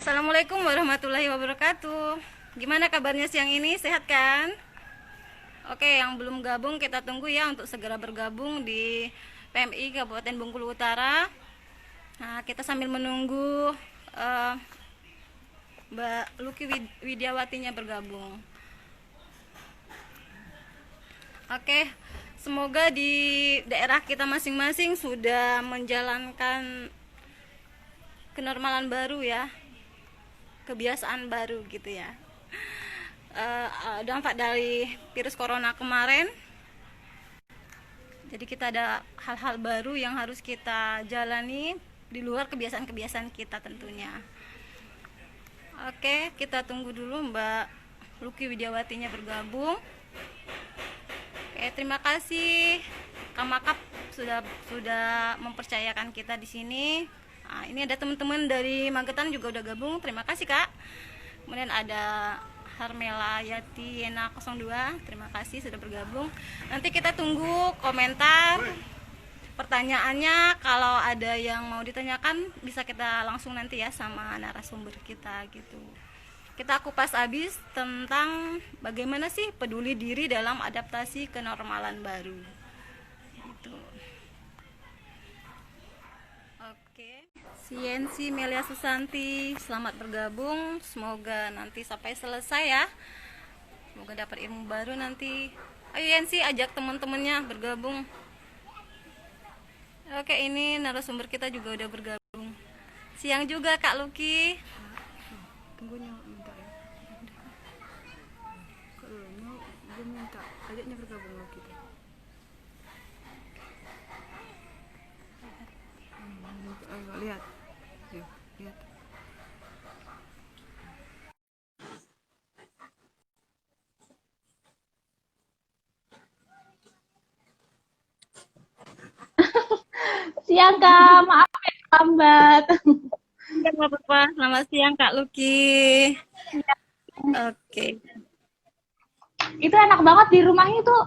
Assalamualaikum warahmatullahi wabarakatuh. Gimana kabarnya siang ini? Sehat kan? Oke, yang belum gabung kita tunggu ya untuk segera bergabung di PMI Kabupaten Bengkulu Utara. Nah, kita sambil menunggu eh, Mbak Luki Widiawatinya bergabung. Oke, semoga di daerah kita masing-masing sudah menjalankan kenormalan baru ya, kebiasaan baru gitu ya. Dampak dari virus corona kemarin, jadi kita ada hal-hal baru yang harus kita jalani di luar kebiasaan-kebiasaan kita tentunya. Oke, kita tunggu dulu Mbak Luki Widiawatinya bergabung. Oke, terima kasih Kak Makap sudah mempercayakan kita di sini. Nah, ini ada teman-teman dari Magetan juga udah gabung. Terima kasih Kak. Kemudian ada Harmela Yati Yena 02. Terima kasih sudah bergabung. Nanti kita tunggu komentar pertanyaannya. Kalau ada yang mau ditanyakan bisa kita langsung nanti ya sama narasumber kita gitu. Kita kupas habis tentang bagaimana sih peduli diri dalam adaptasi kenormalan baru. Gitu. Oke, CNC Melia Susanti, selamat bergabung. Semoga nanti sampai selesai ya. Semoga dapat ilmu baru nanti. Ayo Yensi, ajak teman-temannya bergabung. Oke, ini narasumber kita juga udah bergabung. Siang juga Kak Luki. Tunggunya minta ya. Kalau dia minta ajaknya bergabung lagi tuh. Lihat. Yuk, lihat. Siang Kak, maaf ya lambat. Enggak apa-apa. Selamat siang Kak Luki. Oke. Itu enak banget di rumahnya tuh,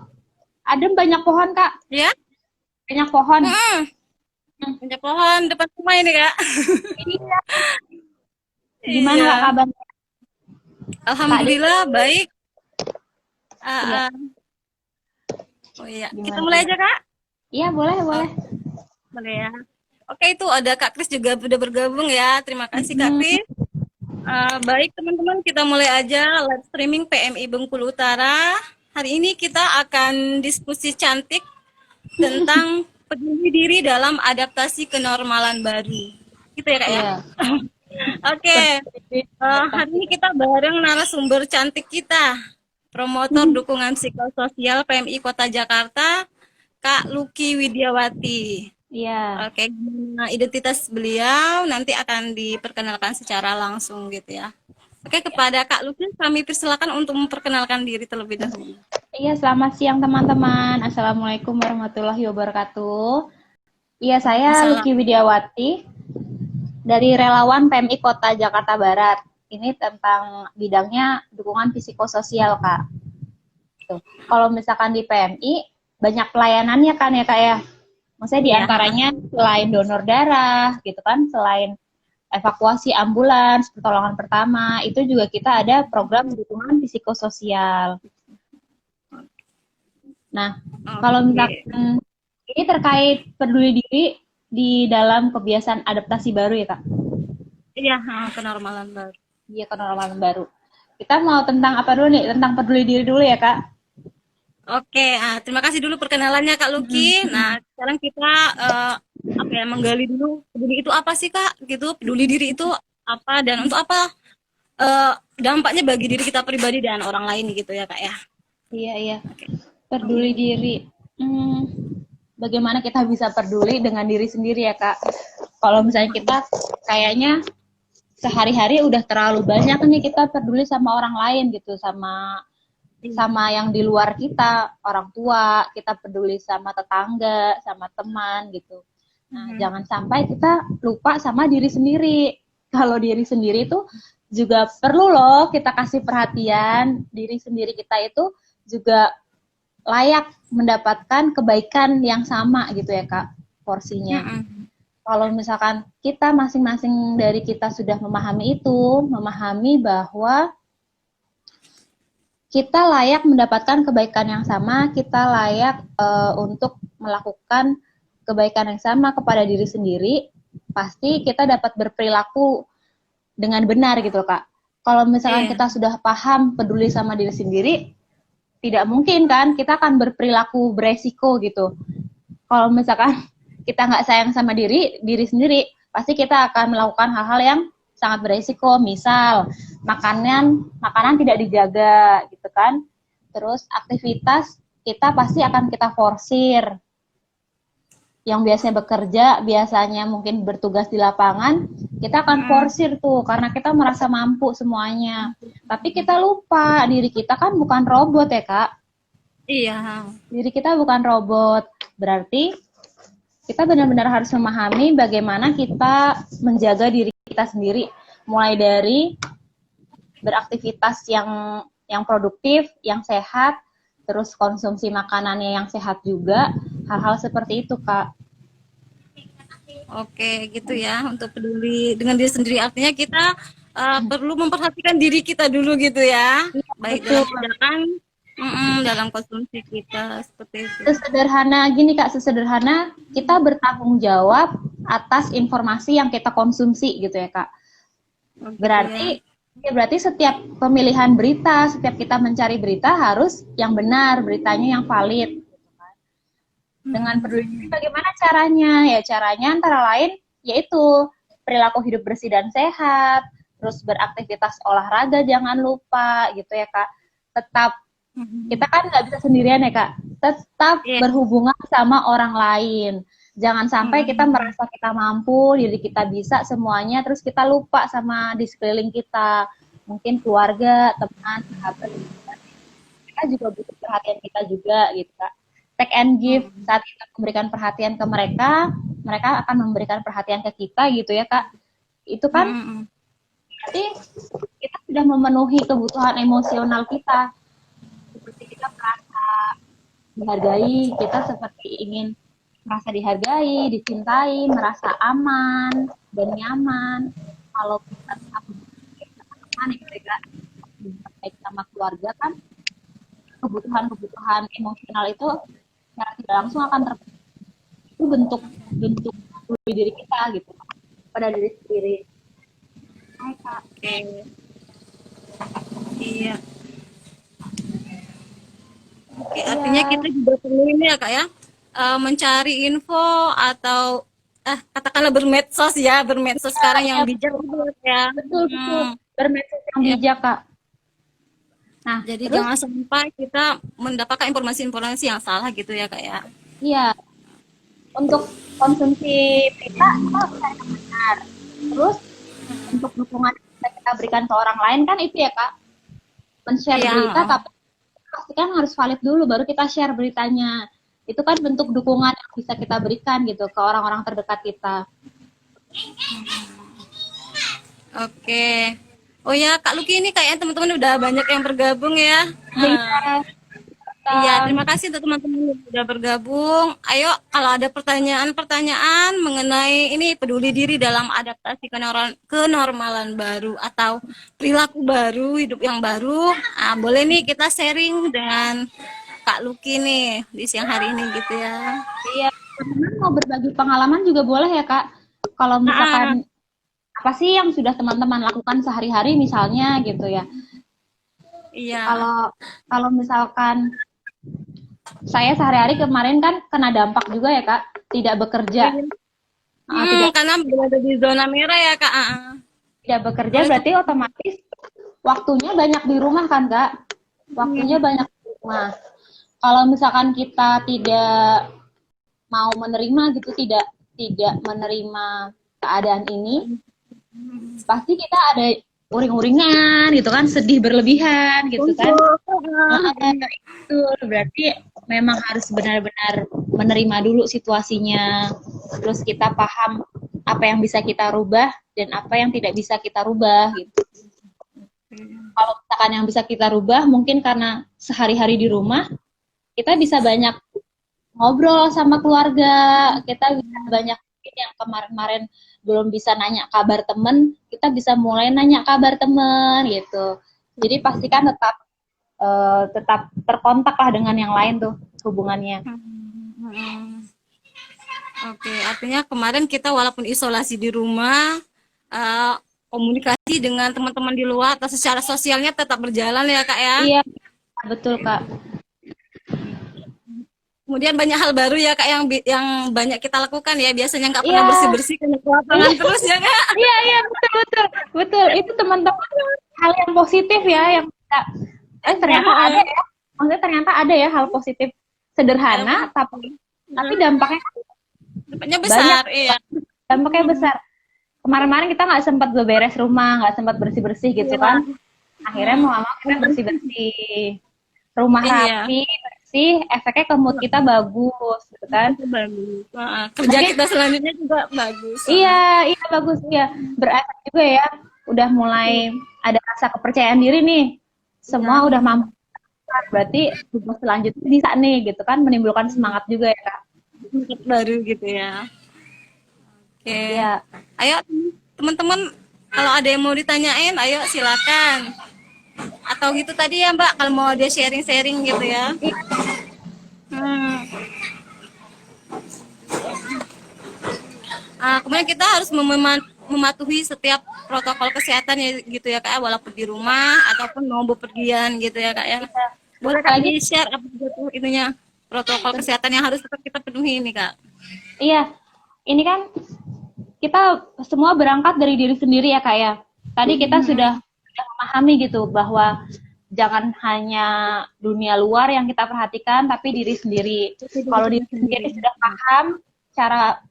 adem banyak pohon Kak, Ya? banyak pohon. Banyak pohon depan rumah ini Kak. Iya. Gimana Iya. Kak kabarnya? Alhamdulillah baik. Iya. Oh iya, kita Gimana mulai gimana? aja Kak. Iya boleh Oh, boleh. boleh ya. Oke, itu ada Kak Kris juga udah bergabung ya. Terima kasih Kak Hmm, Kris. Baik teman-teman, kita mulai aja live streaming PMI Bengkulu Utara. Hari ini kita akan diskusi cantik tentang peduli diri dalam adaptasi kenormalan baru. Gitu ya Kak ya. iya. Oke, hari ini kita bareng narasumber cantik kita, promotor dukungan psikososial PMI Kota Jakarta, Kak Luki Widiawati. Iya. Oke, gimana identitas beliau nanti akan diperkenalkan secara langsung gitu ya. Oke, kepada Kak Luki kami persilakan untuk memperkenalkan diri terlebih dahulu. Iya, selamat siang teman-teman. Assalamualaikum warahmatullahi wabarakatuh. Iya, saya Masalah. Luki Widiawati dari relawan PMI Kota Jakarta Barat. Ini tentang bidangnya dukungan psikososial Kak. Tuh. Kalau misalkan di PMI banyak pelayanannya kan ya Kak ya. Maksudnya Iya. diantaranya selain donor darah gitu kan, selain evakuasi ambulans, pertolongan pertama, itu juga kita ada program dukungan psikososial. Nah, kalau Oke. misalkan ini terkait peduli diri di dalam kebiasaan adaptasi baru ya Kak. Iya, kenormalan baru. Iya, kenormalan baru. Kita mau tentang apa dulu nih? Tentang peduli diri dulu ya Kak. Oke, terima kasih dulu perkenalannya Kak Luki. Nah, sekarang kita apa ya menggali dulu peduli itu apa sih Kak? Gitu, peduli diri itu apa dan untuk apa dampaknya bagi diri kita pribadi dan orang lain gitu ya Kak ya. Iya, iya. Oke. Peduli diri. Hmm, bagaimana kita bisa peduli dengan diri sendiri ya Kak? Kalau misalnya kita kayaknya sehari-hari udah terlalu banyak nih kita peduli sama orang lain gitu, sama yang di luar kita, orang tua, kita peduli sama tetangga, sama teman gitu. Nah, jangan sampai kita lupa sama diri sendiri. Kalau diri sendiri itu juga perlu loh kita kasih perhatian. Diri sendiri kita itu juga layak mendapatkan kebaikan yang sama gitu ya Kak, porsinya. kalau misalkan kita masing-masing dari kita sudah memahami itu, memahami bahwa kita layak mendapatkan kebaikan yang sama, kita layak untuk melakukan kebaikan yang sama kepada diri sendiri, pasti kita dapat berperilaku dengan benar gitu Kak. Kalau misalkan Iya. kita sudah paham, peduli sama diri sendiri, tidak mungkin kan kita akan berperilaku beresiko gitu. Kalau misalkan kita nggak sayang sama diri sendiri, pasti kita akan melakukan hal-hal yang sangat beresiko. Misal makanan tidak dijaga gitu kan. Terus aktivitas kita pasti akan kita forsir. Yang biasanya bekerja, biasanya mungkin bertugas di lapangan, kita akan forsir tuh karena kita merasa mampu semuanya. Tapi kita lupa diri kita kan bukan robot ya Kak. Iya. Diri kita bukan robot. Berarti kita benar-benar harus memahami bagaimana kita menjaga diri kita sendiri. Mulai dari beraktivitas yang produktif, yang sehat, terus konsumsi makanannya yang sehat juga. Hal-hal seperti itu, Kak. Oke, gitu ya. Untuk peduli dengan diri sendiri artinya kita perlu memperhatikan diri kita dulu gitu ya. Baik dalam tindakan, dalam konsumsi kita seperti itu. Sesederhana gini, Kak, sesederhana kita bertanggung jawab atas informasi yang kita konsumsi gitu ya, Kak. Oh, gitu Berarti ya. berarti setiap pemilihan berita, setiap kita mencari berita harus yang benar, beritanya yang valid. Dengan peduli diri bagaimana caranya? Ya caranya antara lain yaitu perilaku hidup bersih dan sehat, terus beraktivitas olahraga jangan lupa gitu ya Kak. Tetap kita kan nggak bisa sendirian ya Kak. Tetap berhubungan sama orang lain. Jangan sampai kita merasa kita mampu, diri kita bisa semuanya, terus kita lupa sama di sekeliling kita. Mungkin keluarga, teman, sahabat. Kita juga butuh perhatian kita juga gitu Kak. Take and give, saat kita memberikan perhatian ke mereka, mereka akan memberikan perhatian ke kita gitu ya Kak. Itu kan berarti kita sudah memenuhi kebutuhan emosional kita. Seperti kita merasa dihargai, kita seperti ingin merasa dihargai, dicintai, merasa aman dan nyaman. Kalau kita aman gitu ya Kak, baik sama keluarga kan, kebutuhan emosional itu secara tidak langsung akan itu bentuk diri kita gitu pada diri sendiri. Oke. Iya. Oke, artinya kita juga perlu ini ya Kak ya, mencari info atau katakanlah bermedsos ya, bermedsos sekarang yang bijak ya. Betul. Bermedsos yang bijak Kak. Nah, Jadi terus, jangan sampai kita mendapatkan informasi-informasi yang salah gitu ya Kak ya. iya, untuk konsumsi berita kita harus cari yang benar. Terus untuk dukungan yang bisa kita berikan ke orang lain kan itu ya Kak, men-share berita tapi pastikan harus valid dulu baru kita share beritanya. Itu kan bentuk dukungan yang bisa kita berikan gitu ke orang-orang terdekat kita. Oke. Oh ya Kak Luki, ini kayaknya teman-teman udah banyak yang bergabung ya. Iya, terima kasih untuk teman-teman yang sudah bergabung. Ayo, kalau ada pertanyaan-pertanyaan mengenai ini peduli diri dalam adaptasi kenormalan baru atau perilaku baru, hidup yang baru, boleh nih kita sharing dengan Kak Luki nih di siang hari ini gitu ya. Iya, teman-teman mau berbagi pengalaman juga boleh ya Kak. Kalau misalkan apa sih yang sudah teman-teman lakukan sehari-hari misalnya gitu ya. Iya. Kalau misalkan saya sehari-hari kemarin kan kena dampak juga ya Kak, tidak bekerja. Karena berada di zona merah ya Kak. Tidak bekerja berarti otomatis waktunya banyak di rumah kan Kak. Waktunya banyak di rumah. Kalau misalkan kita tidak mau menerima gitu, tidak menerima keadaan ini, pasti kita ada uring-uringan gitu kan, sedih berlebihan gitu kan. Itu berarti memang harus benar-benar menerima dulu situasinya, terus kita paham apa yang bisa kita rubah dan apa yang tidak bisa kita rubah gitu. Kalau misalkan yang bisa kita rubah mungkin karena sehari-hari di rumah kita bisa banyak ngobrol sama keluarga, kita bisa banyak yang kemarin-kemarin belum bisa nanya kabar temen, kita bisa mulai nanya kabar temen gitu. Jadi pastikan tetap terkontak lah dengan yang lain tuh hubungannya. Hmm. Oke, artinya kemarin kita walaupun isolasi di rumah, eh, komunikasi dengan teman-teman di luar atau secara sosialnya tetap berjalan ya Kak ya. Iya, betul Kak. Kemudian banyak hal baru ya Kak yang banyak kita lakukan ya. Biasanya nggak pernah Iya. bersih-bersih ke lapangan terus ya Kak. Iya, iya, betul, betul. Betul, itu teman-teman hal yang positif ya yang kita, ternyata ada ya. Maksudnya ternyata ada ya hal positif sederhana tapi Dampaknya besar, iya. dampaknya besar. Kemarin-kemarin kita nggak sempat beberes rumah, nggak sempat bersih-bersih gitu kan. Akhirnya mau nggak mau kita bersih-bersih. Rumah Iya. rapi, bersih, efeknya ke mood kita bagus gitu kan. Bagus. Kerja Mungkin- kita selanjutnya juga bagus. Iya, iya bagus ya. Berefek juga ya. Udah mulai ada rasa kepercayaan diri nih. Semua udah mampu. Berarti tugas selanjutnya bisa nih gitu kan, menimbulkan semangat juga ya Kak. Baru gitu ya. Oke. Iya. Ayo teman-teman, kalau ada yang mau ditanyain, ayo silakan. Atau gitu tadi ya Mbak, kalau mau dia sharing-sharing gitu ya. Kemudian kita harus mematuhi setiap protokol kesehatan ya gitu ya Kak, walaupun di rumah ataupun mau bepergian gitu ya Kak ya. Boleh Kak di-share apa gitu itunya protokol kesehatan yang harus tetap kita penuhi ini Kak. Iya. Ini kan kita semua berangkat dari diri sendiri ya Kak ya. Tadi kita sudah memahami gitu bahwa jangan hanya dunia luar yang kita perhatikan, tapi diri sendiri. Kalau diri sendiri sudah paham cara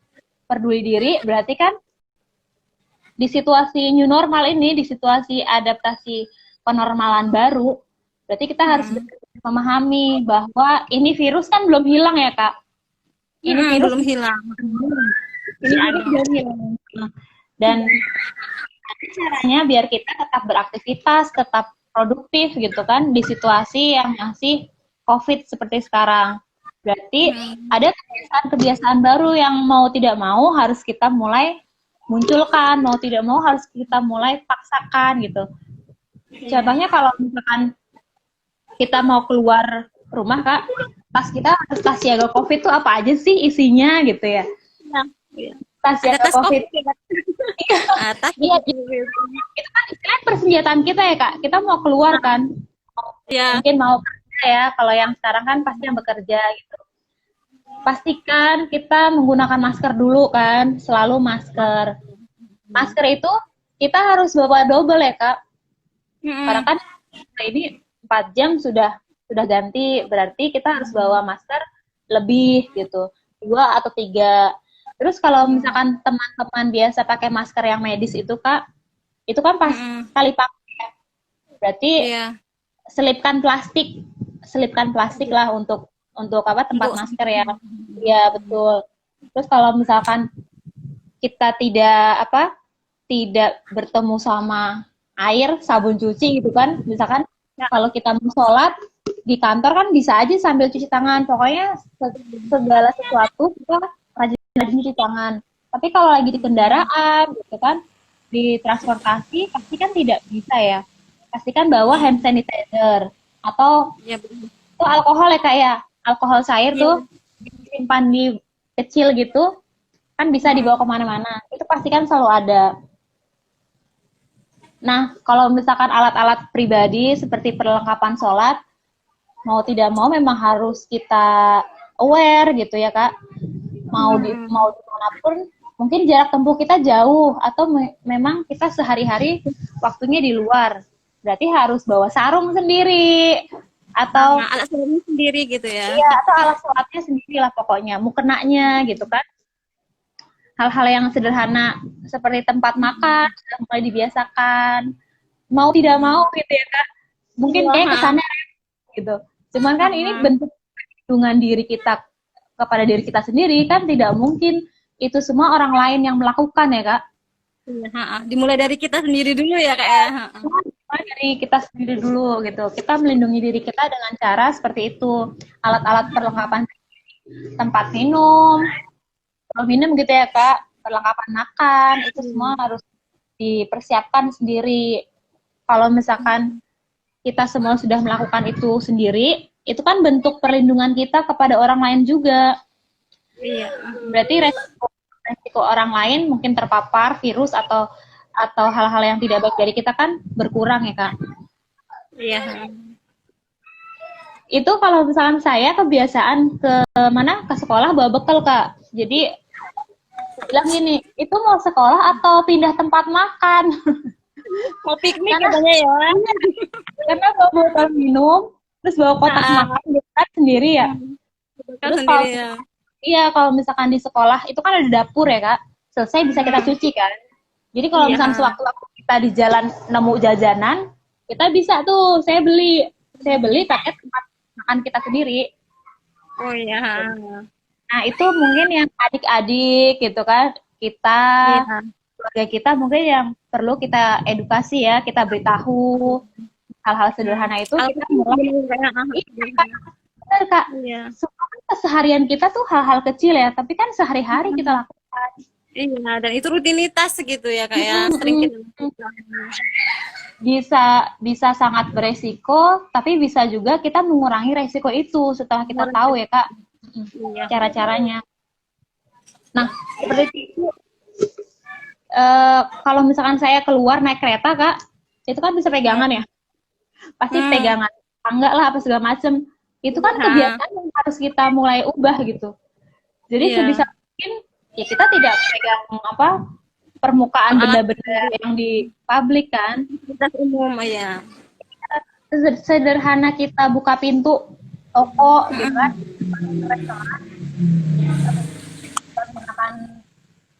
peduli diri, berarti kan di situasi new normal ini, di situasi adaptasi penormalan baru, berarti kita harus memahami bahwa ini virus kan belum hilang ya Kak. Ini virus belum hilang. Ini virus belum hilang. Dan caranya biar kita tetap beraktivitas, tetap produktif gitu kan di situasi yang masih COVID seperti sekarang. Berarti ada kebiasaan-kebiasaan baru yang mau tidak mau harus kita mulai munculkan, mau tidak mau harus kita mulai paksakan gitu. Contohnya kalau misalkan kita mau keluar rumah Kak, tas kita harus tas siaga COVID tuh apa aja sih isinya gitu ya? Tas siaga COVID. Iya, itu kan istilahnya persenjataan kita ya Kak. Kita mau keluar kan, mungkin mau kerja ya. Kalau yang sekarang kan pasti yang bekerja gitu. Pastikan kita menggunakan masker dulu kan, selalu masker. Masker itu kita harus bawa double ya Kak. Karena kan ini 4 jam sudah ganti, berarti kita harus bawa masker lebih gitu, 2 atau 3. Terus kalau misalkan teman-teman biasa pakai masker yang medis itu Kak, itu kan pas kali pakai ya. Berarti selipkan plastik lah untuk apa tempat masker ya. Iya betul. Terus kalau misalkan kita tidak bertemu sama air, sabun cuci gitu kan, misalkan kalau kita mau sholat di kantor kan bisa aja sambil cuci tangan. Pokoknya segala sesuatu kita rajin cuci tangan. Tapi kalau lagi di kendaraan gitu kan, di transportasi pasti kan tidak bisa ya. Pastikan bawa hand sanitizer atau itu alkohol ya Kak ya. Alkohol cair tuh disimpan di kecil gitu kan bisa dibawa kemana-mana. Itu pastikan selalu ada. Nah, kalau misalkan alat-alat pribadi seperti perlengkapan sholat, mau tidak mau memang harus kita aware gitu ya Kak. Mau dimanapun, mungkin jarak tempuh kita jauh atau memang kita sehari-hari waktunya di luar. Berarti harus bawa sarung sendiri atau alat sholatnya sendiri gitu ya. Iya, atau alat sholatnya sendiri lah pokoknya, mukenanya gitu kan. Hal-hal yang sederhana seperti tempat makan sudah mulai dibiasakan. Mau tidak mau gitu ya Kak. Mungkin kayak kesannya gitu. Cuman kan ini bentuk perlindungan diri kita kepada diri kita sendiri kan, tidak mungkin itu semua orang lain yang melakukan ya Kak. Dimulai dari kita sendiri dulu ya Kak ya. Dimulai dari kita sendiri dulu gitu. Kita melindungi diri kita dengan cara seperti itu. Alat-alat perlengkapan tempat minum gitu ya Kak, perlengkapan makan itu semua harus dipersiapkan sendiri. Kalau misalkan kita semua sudah melakukan itu sendiri, itu kan bentuk perlindungan kita kepada orang lain juga. Iya. Berarti resiko orang lain mungkin terpapar virus atau hal-hal yang tidak baik dari kita kan berkurang ya Kak. Iya. Itu kalau misalkan saya kebiasaan ke sekolah bawa bekal Kak. Jadi bilang gini, itu mau sekolah atau pindah tempat makan? Mau piknik katanya ya. Karena bawa botol minum, terus bawa kotak makan gitu kan sendiri ya. Terus kalau sendiri ya. iya kalau misalkan di sekolah itu kan ada dapur ya Kak. Selesai bisa kita cuci kan. Jadi kalau misalkan sewaktu-waktu kita di jalan nemu jajanan, kita bisa tuh saya beli pakai tempat makan kita sendiri. Oh iya. Nah itu mungkin yang adik-adik gitu kan, kita keluarga kita mungkin yang perlu kita edukasi ya, kita beritahu hal-hal sederhana itu kita mulai. Benar Kak, semua keseharian kita tuh hal-hal kecil ya, tapi kan sehari-hari kita lakukan. Iya, dan itu rutinitas gitu ya Kak ya, sering kita lakukan. Bisa sangat beresiko, tapi bisa juga kita mengurangi resiko itu setelah kita tahu ya Kak cara-caranya. Nah seperti itu. Kalau misalkan saya keluar naik kereta Kak, itu kan bisa pegangan ya, pasti pegangan tangga lah apa segala macem. Itu kan kebiasaan yang harus kita mulai ubah gitu. Jadi sebisa mungkin ya kita tidak pegang permukaan benda-benda yang di publik kan. Kita umum ya. Sederhana kita buka pintu toko gitu kan, restoran, menggunakan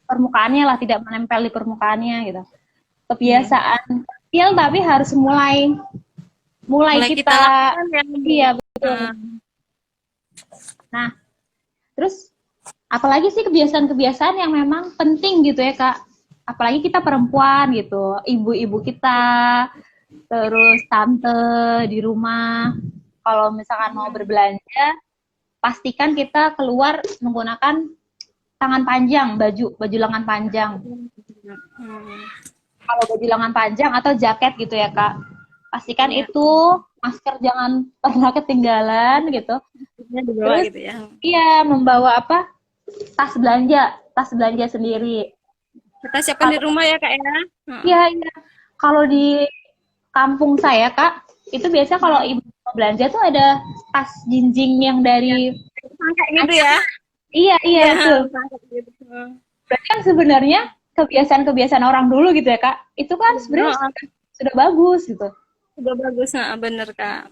permukaannya lah, tidak menempel di permukaannya gitu. Kebiasaan kecil tapi harus mulai kita lakukan ya. Iya betul. Nah terus apalagi sih kebiasaan-kebiasaan yang memang penting gitu ya Kak, apalagi kita perempuan gitu, ibu-ibu kita, terus tante di rumah, kalau misalkan mau berbelanja pastikan kita keluar menggunakan tangan panjang, baju lengan panjang. Kalau baju lengan panjang atau jaket gitu ya Kak, pastikan itu masker jangan pernah ketinggalan gitu. Terus gitu ya. Iya, membawa tas belanja sendiri. Kita siapkan di rumah ya Kak ya. Iya. Kalau di kampung saya Kak, itu biasa kalau ibu mau belanja tuh ada tas jinjing yang dari gitu ya. Iya betul. Berarti kan sebenarnya kebiasaan-kebiasaan orang dulu gitu ya Kak, itu kan sebenarnya sudah bagus gitu. Sudah bagus, bener Kak.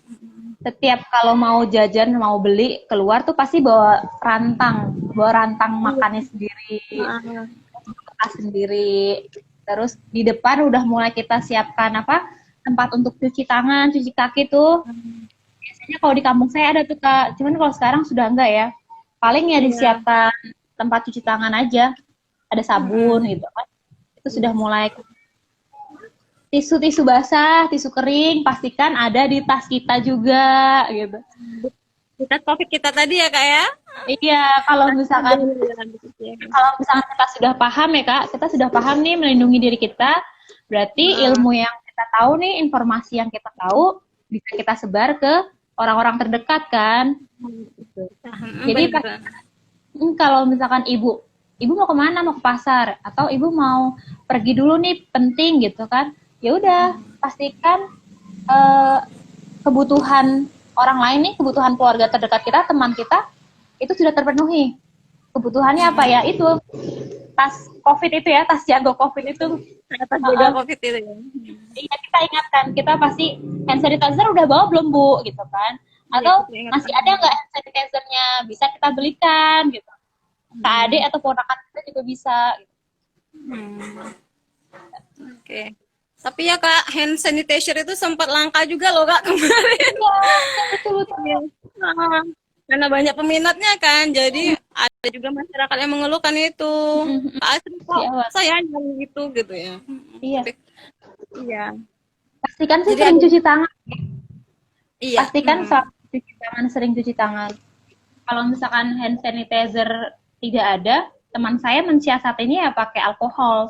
Setiap kalau mau jajan, mau beli, keluar tuh pasti bawa rantang makannya sendiri, tas sendiri. Terus di depan udah mulai kita siapkan tempat untuk cuci tangan, cuci kaki tuh. Biasanya kalau di kampung saya ada tuh Kak, cuman kalau sekarang sudah enggak ya. Paling ya disiapkan tempat cuci tangan aja, ada sabun gitu kan. Itu sudah mulai. Tisu basah, tisu kering, pastikan ada di tas kita juga gitu. Di tas COVID kita tadi ya Kak ya. Iya, kalau misalkan kita sudah paham ya Kak, kita sudah paham nih melindungi diri kita, berarti ilmu yang kita tahu nih, informasi yang kita tahu bisa kita sebar ke orang-orang terdekat kan. Jadi kalau misalkan ibu mau kemana, mau ke pasar atau ibu mau pergi dulu nih penting gitu kan, ya udah pastikan kebutuhan orang lain nih, kebutuhan keluarga terdekat kita, teman kita itu sudah terpenuhi. Kebutuhannya apa ya? Itu tas COVID itu ya, tas jago COVID itu. Tas jago COVID itu ya. Iya, kita ingatkan, kita pasti hand sanitizer udah bawa belum Bu gitu kan? Atau masih ada nggak hand sanitizer-nya? Bisa kita belikan gitu. Kak adik atau ponakan kita juga bisa. Oke. Tapi ya Kak, hand sanitizer itu sempat langka juga loh Kak kemarin. Iya, betul. Karena banyak peminatnya kan, jadi ada juga masyarakat yang mengeluhkan itu. Kak Asri kok saya yang gitu ya. Iya. Iya. Pastikan sih sering cuci tangan. Iya. Pastikan saat cuci tangan sering cuci tangan. Kalau misalkan hand sanitizer tidak ada, teman saya mensiasatinya ya pakai alkohol.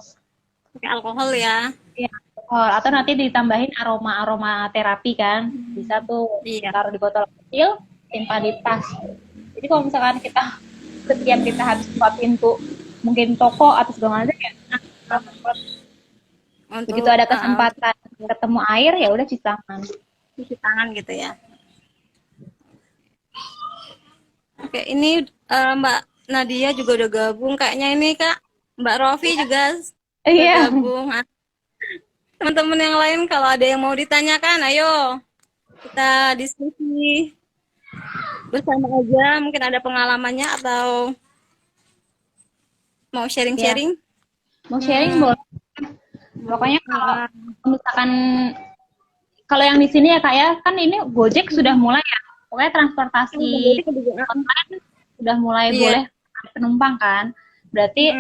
Pakai alkohol ya. Iya, alkohol. Atau nanti ditambahin aroma terapi kan. Bisa tuh Iya. taruh di botol kecil, simpan di tas. Jadi kalau misalkan setiap kita habis buka pintu, mungkin toko atau segala macam ya, Untuk begitu ada kesempatan ketemu air ya udah cuci tangan. cuci tangan gitu ya. Oke, ini Mbak Nadia juga udah gabung. Kayaknya ini Kak, Mbak Rofi juga udah Iya. gabung. Teman-teman yang lain kalau ada yang mau ditanyakan, ayo kita diskusi bersama aja. Mungkin ada pengalamannya atau mau sharing-sharing. Mau sharing boleh. Pokoknya kalau misalkan kalau yang di sini ya Kak ya, kan ini Gojek sudah mulai ya. Pokoknya transportasi online sudah mulai Iya. boleh penumpang kan. Berarti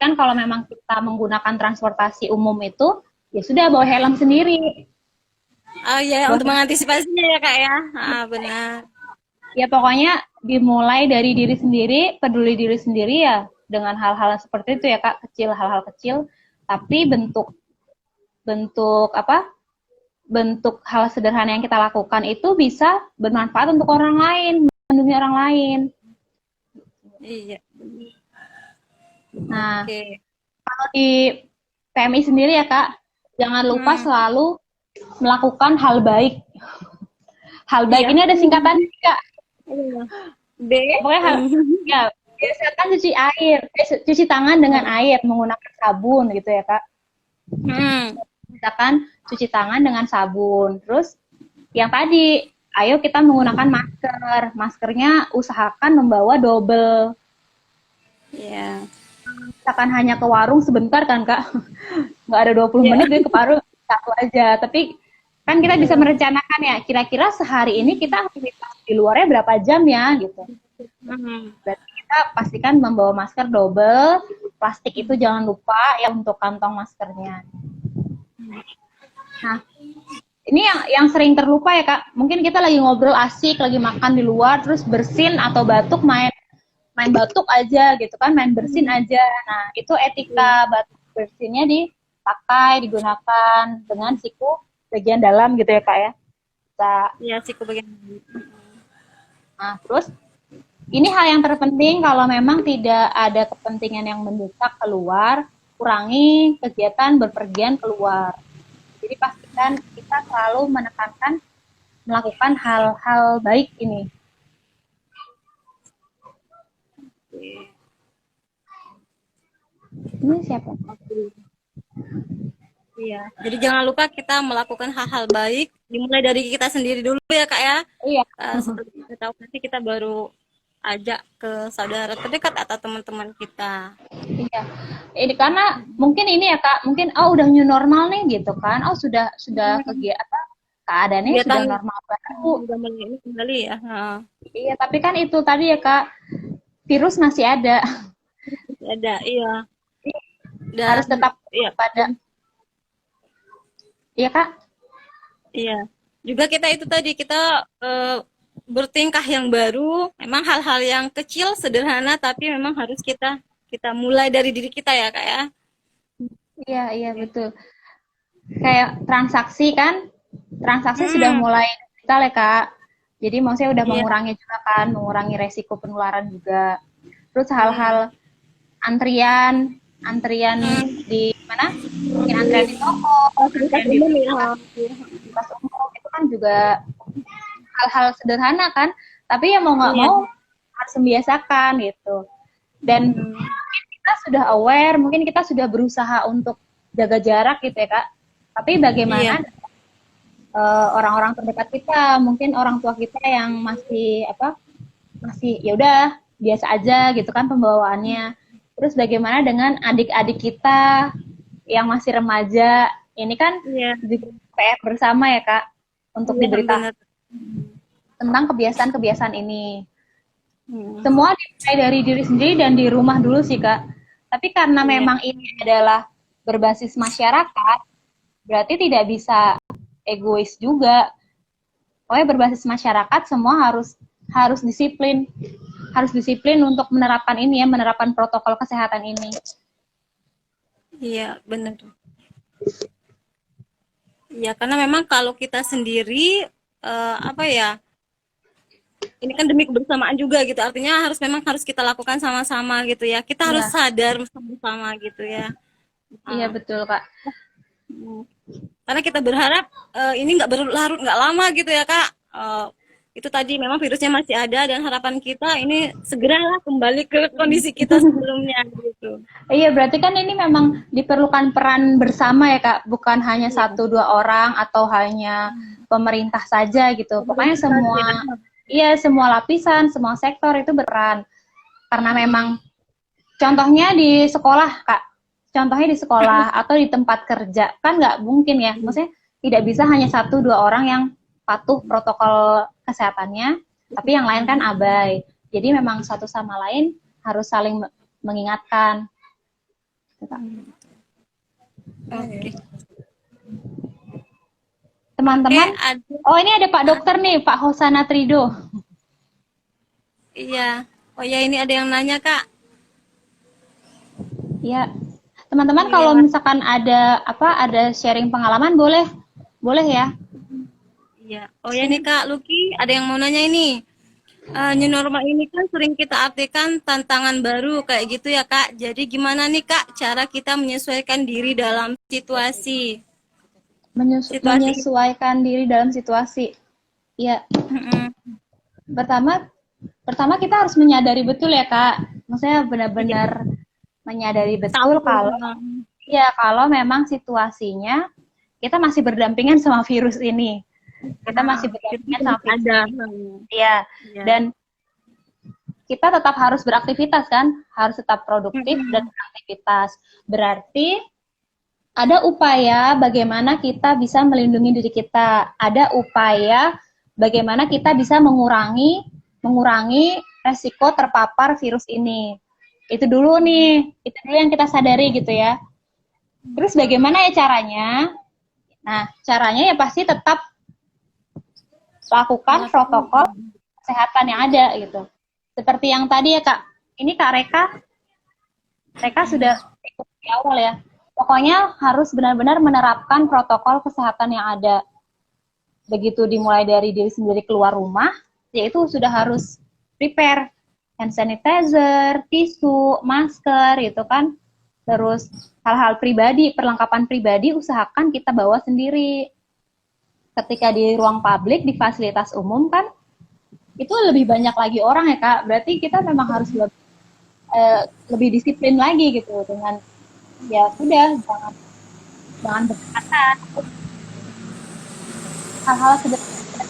kan kalau memang kita menggunakan transportasi umum itu ya sudah bawa helm sendiri. Oh iya, untuk mengantisipasinya ya Kak ya. Benar. Ya pokoknya dimulai dari diri sendiri, peduli diri sendiri ya dengan hal-hal seperti itu ya Kak, hal-hal kecil, tapi bentuk hal sederhana yang kita lakukan itu bisa bermanfaat untuk orang lain, melindungi orang lain. Iya. Nah, Oke. kalau di PMI sendiri ya Kak, jangan lupa selalu melakukan hal baik. Hal baik ini ada singkatannya Kak. B. Pokoknya ya, biasakan cuci tangan dengan air menggunakan sabun gitu ya Kak. Misalkan cuci tangan dengan sabun. Terus yang tadi, ayo kita menggunakan masker. Maskernya usahakan membawa double. Iya. Misalkan hanya ke warung sebentar kan Kak, nggak ada 20 menit dia ke warung satu aja. Tapi kan kita bisa merencanakan ya, kira-kira sehari ini kita aktivitas di luarnya berapa jam ya gitu. Berarti kita pastikan membawa masker double, plastik itu jangan lupa ya untuk kantong maskernya. Nah, ini yang sering terlupa ya Kak, mungkin kita lagi ngobrol asik, lagi makan di luar, terus bersin atau batuk main batuk aja gitu kan, main bersin aja. Nah, itu etika batuk bersinnya digunakan dengan siku bagian dalam gitu ya Kak ya. Iya, siku bagian. Nah, terus ini hal yang terpenting kalau memang tidak ada kepentingan yang mendesak keluar, kurangi kegiatan berpergian keluar. Jadi pastikan kita selalu menekankan melakukan hal-hal baik ini. Ini siapa? Iya. Jadi jangan lupa kita melakukan hal-hal baik, dimulai dari kita sendiri dulu ya Kak ya. Iya. Seperti kita tahu nanti kita baru ajak ke saudara terdekat atau teman-teman kita. Iya. Ini karena mungkin ini ya Kak, mungkin udah new normal nih gitu kan. Sudah kegiatan keadaannya sudah normal baru. Sudah mulai kembali ya. Iya, tapi kan itu tadi ya Kak, virus masih ada. Ada, iya. Dan, harus tetap pada. Iya Kak? Iya. Juga kita itu tadi kita bertingkah yang baru, memang hal-hal yang kecil, sederhana, tapi memang harus kita mulai dari diri kita ya Kak ya. Iya betul. Kayak transaksi sudah mulai digital ya Kak. Jadi maksudnya udah mengurangi juga kan, mengurangi resiko penularan juga. Terus hal-hal antrian di mana? Mungkin antrian di toko, antrian di fasilitas umum itu kan juga hal-hal sederhana kan, tapi ya mau nggak mau harus membiasakan gitu. Dan mungkin kita sudah aware, mungkin kita sudah berusaha untuk jaga jarak gitu ya Kak. Tapi bagaimana orang-orang terdekat kita, mungkin orang tua kita yang masih ya udah biasa aja gitu kan pembawaannya. Terus bagaimana dengan adik-adik kita yang masih remaja? Ini kan PR bersama ya Kak untuk diberitahu tentang kebiasaan-kebiasaan ini. Semua dimulai dari diri sendiri dan di rumah dulu sih Kak. Tapi karena memang ini adalah berbasis masyarakat, berarti tidak bisa egois juga. Pokoknya berbasis masyarakat semua harus disiplin. harus disiplin untuk menerapkan ini ya, menerapkan protokol kesehatan ini. Iya, benar. Ya, karena memang kalau kita sendiri apa ya? Ini kan demi kebersamaan juga gitu. Artinya memang harus kita lakukan sama-sama gitu ya. Kita harus Iya, sadar sama-sama gitu ya. iya Ah, betul Kak. mm. Karena kita berharap ini nggak berlarut, nggak lama gitu ya Kak. Itu tadi memang virusnya masih ada dan harapan kita ini segeralah kembali ke kondisi kita sebelumnya gitu. Iya, berarti kan ini memang diperlukan peran bersama ya Kak, bukan hanya Iya. satu dua orang atau hanya pemerintah saja gitu. Pokoknya Pemerintah saja. iya semua lapisan, semua sektor itu berperan. Karena memang contohnya di sekolah Kak, contohnya di sekolah atau di tempat kerja kan nggak mungkin ya, maksudnya tidak bisa hanya satu dua orang yang patuh protokol kesehatannya, tapi yang lain kan abai. Jadi memang satu sama lain harus saling mengingatkan. Oke. Oke, Teman-teman, ada. oh ini ada Pak Dokter nih, Pak Hosana Trido. Iya. Oh ya, ini ada yang nanya Kak. Ya, teman-teman Iya. kalau misalkan ada sharing pengalaman boleh ya. Iya. Oh ya nih Kak Lucky, ada yang mau nanya ini. New normal ini kan sering kita artikan tantangan baru kayak gitu ya Kak. Jadi gimana nih Kak cara kita menyesuaikan diri dalam situasi situasi ini? Menyesuaikan diri dalam situasi. Ya, Mm-mm. pertama kita harus menyadari betul ya Kak. Maksudnya benar-benar menyadari betul Tahu. kalau memang situasinya kita masih berdampingan sama virus ini. Kita masih berdampingan sama virus Ada. ini. Iya. Iya. Dan kita tetap harus beraktivitas kan, harus tetap produktif dan beraktivitas. Berarti ada upaya bagaimana kita bisa melindungi diri kita. Ada upaya bagaimana kita bisa mengurangi resiko terpapar virus ini. Itu dulu yang kita sadari gitu ya. Terus bagaimana ya caranya? Nah, caranya ya pasti tetap lakukan protokol kesehatan yang ada gitu. Seperti yang tadi ya Kak, ini Kak Reka sudah ikut di awal ya. Pokoknya harus benar-benar menerapkan protokol kesehatan yang ada. Begitu dimulai dari diri sendiri keluar rumah, yaitu sudah harus prepare hand sanitizer, tisu, masker gitu kan. Terus hal-hal pribadi, perlengkapan pribadi usahakan kita bawa sendiri. Ketika di ruang publik, di fasilitas umum kan, itu lebih banyak lagi orang ya Kak. Berarti kita memang harus lebih disiplin lagi gitu dengan ya sudah jangan berdekatan. Hal-hal sederhana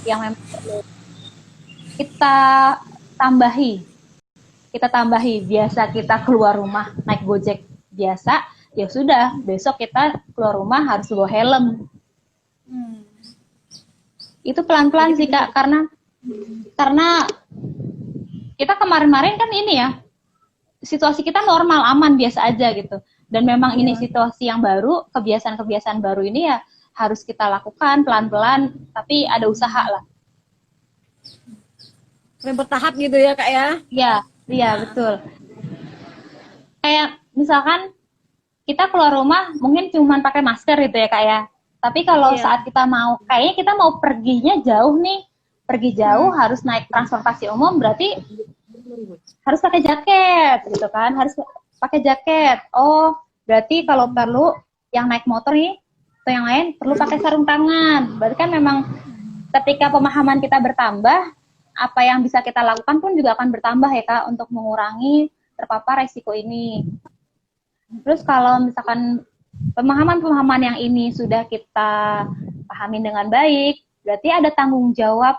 yang memang perlu kita tambahi. Biasa kita keluar rumah naik Gojek biasa, ya sudah besok kita keluar rumah harus bawa helm. Itu pelan-pelan sih Kak, karena kita kemarin-kemarin kan ini ya, situasi kita normal, aman, biasa aja gitu. Dan memang ini situasi yang baru, kebiasaan-kebiasaan baru ini ya harus kita lakukan pelan-pelan, tapi ada usaha lah. Bertahap gitu ya Kak ya. Iya betul. Kayak misalkan kita keluar rumah mungkin cuma pakai masker gitu ya Kak ya. Tapi kalau saat kita kayaknya kita mau perginya jauh nih, pergi jauh harus naik transportasi umum, berarti harus pakai jaket gitu kan, harus pakai jaket. Oh, berarti kalau perlu yang naik motor nih atau yang lain perlu pakai sarung tangan. Berarti kan memang ketika pemahaman kita bertambah, apa yang bisa kita lakukan pun juga akan bertambah ya Kak untuk mengurangi terpapar resiko ini. Terus kalau misalkan pemahaman-pemahaman yang ini sudah kita pahami dengan baik, berarti ada tanggung jawab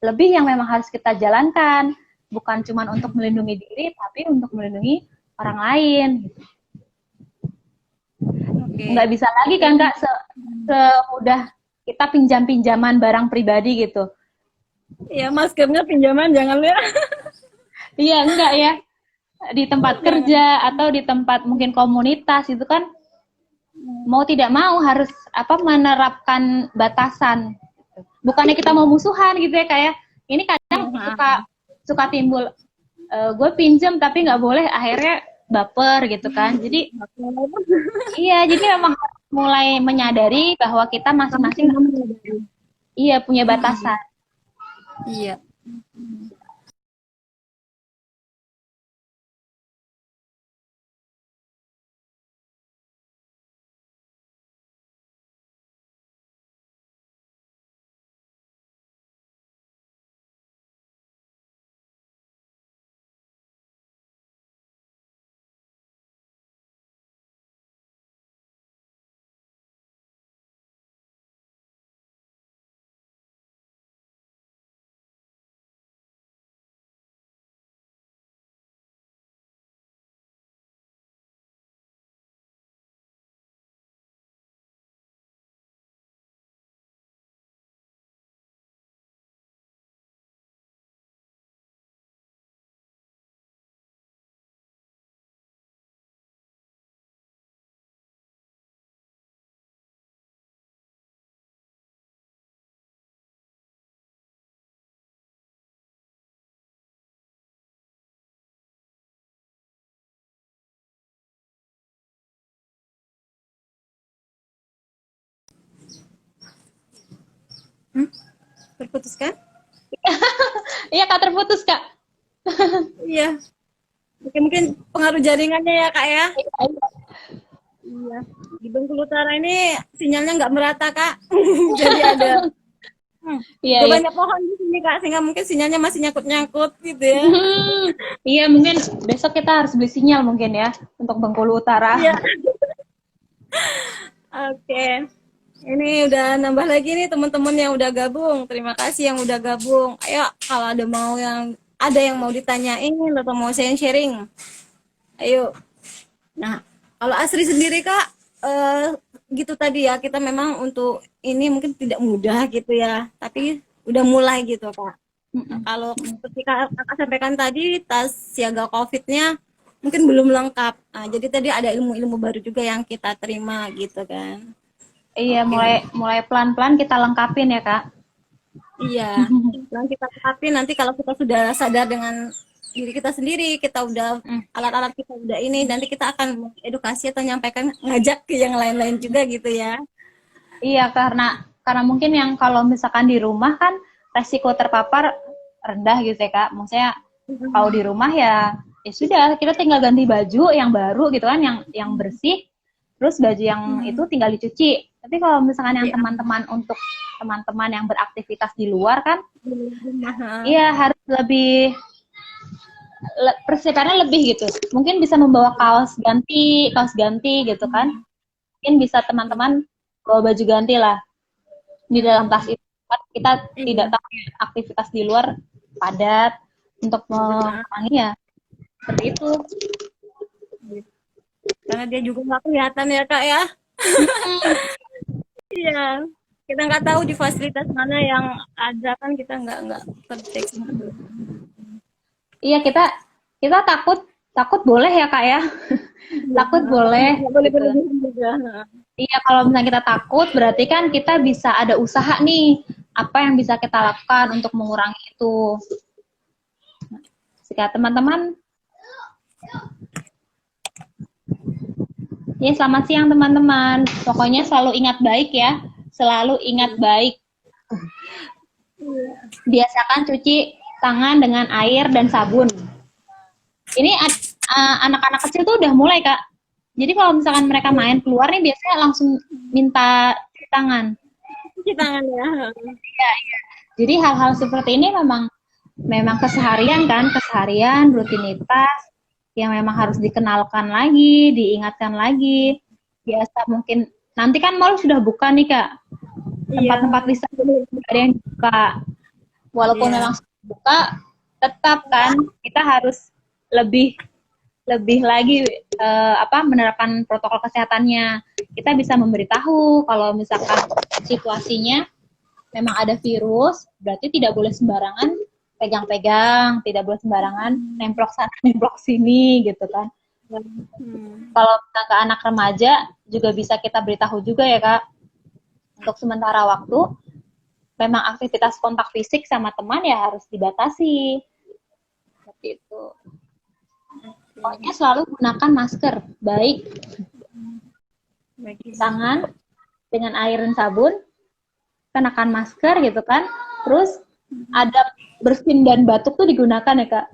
lebih yang memang harus kita jalankan, bukan cuma untuk melindungi diri, tapi untuk melindungi orang lain. Nggak bisa lagi kan Kak, semudah kita pinjam-pinjaman barang pribadi gitu. Ya, maskernya pinjaman jangan lihat. Iya, enggak ya. Di tempat kerja atau di tempat mungkin komunitas itu kan mau tidak mau harus menerapkan batasan. bukannya kita mau musuhan gitu ya kayak ini kadang suka timbul gue pinjem tapi nggak boleh, akhirnya baper gitu kan. Jadi iya, jadi memang harus mulai menyadari bahwa kita masing-masing iya punya batasan. Iya. Terputus kan? Iya Kak, terputus Kak. Iya. Mungkin pengaruh jaringannya ya kak ya. Iya. Di Bengkulu Utara ini sinyalnya nggak merata kak. Jadi ada Iya, iya. banyak pohon di sini kak, sehingga mungkin sinyalnya masih nyangkut-nyangkut gitu ya. Iya, mungkin besok kita harus beli sinyal mungkin ya untuk Bengkulu Utara. Iya. Oke. Ini udah nambah lagi nih teman-teman yang udah gabung. Terima kasih yang udah gabung. Ayo kalau ada yang mau ditanyain atau mau sharing, ayo. Nah, kalau Asri sendiri kak, gitu tadi ya, kita memang untuk ini mungkin tidak mudah gitu ya, tapi udah mulai gitu kak. Kalau seperti kakak sampaikan tadi, tas siaga COVID-nya mungkin belum lengkap. Nah, jadi tadi ada ilmu-ilmu baru juga yang kita terima gitu kan. Iya, mulai pelan-pelan kita lengkapin ya Kak. Iya, nanti kita lengkapi nanti kalau kita sudah sadar dengan diri kita sendiri, kita udah alat-alat kita udah ini, nanti kita akan edukasi atau nyampaikan ngajak ke yang lain-lain juga gitu ya. Iya, karena mungkin yang kalau misalkan di rumah kan resiko terpapar rendah gitu ya Kak. Maksudnya kalau di rumah ya sudah kita tinggal ganti baju yang baru gitu kan, yang bersih, terus baju yang itu tinggal dicuci. Tapi kalau misalkan yang teman-teman untuk teman-teman yang beraktivitas di luar kan, iya harus lebih persiapannya lebih gitu. Mungkin bisa membawa kaos ganti gitu kan. Mungkin bisa teman-teman bawa baju ganti lah di dalam tas itu. Kita tidak tahu aktivitas di luar padat untuk mengurangi ya seperti itu. Karena dia juga nggak kelihatan ya kak ya. Iya, kita nggak tahu di fasilitas mana yang ada kan, kita nggak terdeteksi. Iya, kita takut boleh ya Kak ya. Takut boleh. Boleh Gitu. berlebihan juga. Iya, kalau misalnya kita takut berarti kan kita bisa ada usaha nih. Apa yang bisa kita lakukan untuk mengurangi itu. Jika teman-teman. Ya, selamat siang teman-teman. Pokoknya selalu ingat baik ya. Selalu ingat baik. Biasakan cuci tangan dengan air dan sabun. Ini anak-anak kecil tuh udah mulai Kak. Jadi kalau misalkan mereka main keluar nih biasanya langsung minta cuci tangan. Cuci tangan ya. Iya, iya. Jadi hal-hal seperti ini memang keseharian kan, keseharian, rutinitas yang memang harus dikenalkan lagi, diingatkan lagi. Biasa mungkin nanti kan mall sudah buka nih Kak. Tempat-tempat wisata ada yang buka. Walaupun memang sudah buka, tetap kan kita harus lebih lagi menerapkan protokol kesehatannya. Kita bisa memberitahu kalau misalkan situasinya memang ada virus, berarti tidak boleh sembarangan pegang-pegang, tidak boleh sembarangan nemplok sana nemplok sini gitu kan. Kalau ke anak remaja juga bisa kita beritahu juga ya Kak, untuk sementara waktu memang aktivitas kontak fisik sama teman ya harus dibatasi. Seperti itu. Pokoknya selalu gunakan masker, baik Bagi tangan dengan air dan sabun, kenakan masker gitu kan. Terus ada bersin dan batuk tuh digunakan ya Kak.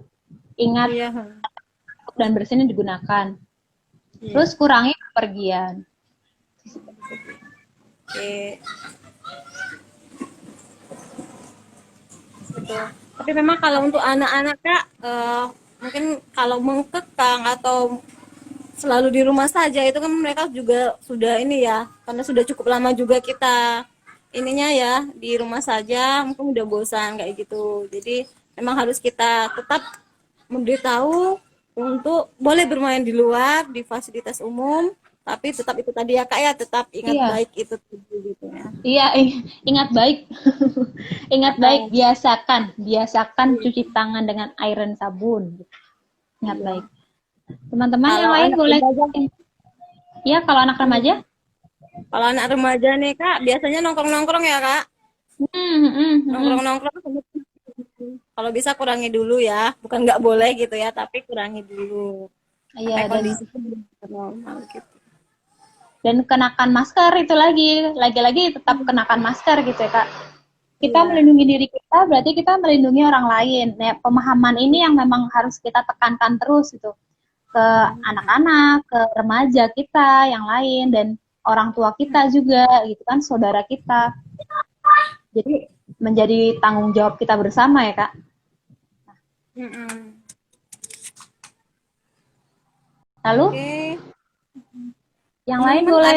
Ingat, iya. batuk dan bersin digunakan. Iya. Terus kurangi bepergian. Oke. Betul. Tapi memang kalau untuk anak-anak Kak, mungkin kalau mengkekang atau selalu di rumah saja itu kan mereka juga sudah ini ya, karena sudah cukup lama juga kita ininya ya di rumah saja, mungkin udah bosan kayak gitu. Jadi memang harus kita tetap memberitahu untuk boleh bermain di luar di fasilitas umum, tapi tetap itu tadi ya Kak ya, tetap ingat Iya. baik itu tadi gitu ya. Iya, ingat baik. Ingat baik, biasakan cuci tangan dengan air dan sabun. Ingat baik. Teman-teman yang Kalau lain anak boleh. remaja, Ya, kalau anak remaja. kalau anak remaja nih Kak, biasanya nongkrong-nongkrong ya Kak. Nongkrong-nongkrong kalau bisa kurangi dulu ya, bukan nggak boleh gitu ya, tapi kurangi dulu Iya, sampai dan kondisi normal gitu. kenakan masker itu lagi-lagi tetap kenakan masker gitu ya Kak. Kita Iya. melindungi diri kita, berarti kita melindungi orang lain. Nah, pemahaman ini yang memang harus kita tekankan terus gitu ke anak-anak, ke remaja kita yang lain, dan orang tua kita juga gitu kan, saudara kita. Jadi menjadi tanggung jawab kita bersama ya Kak. Mm-mm. Lalu Oke. yang lain Teman-teman boleh.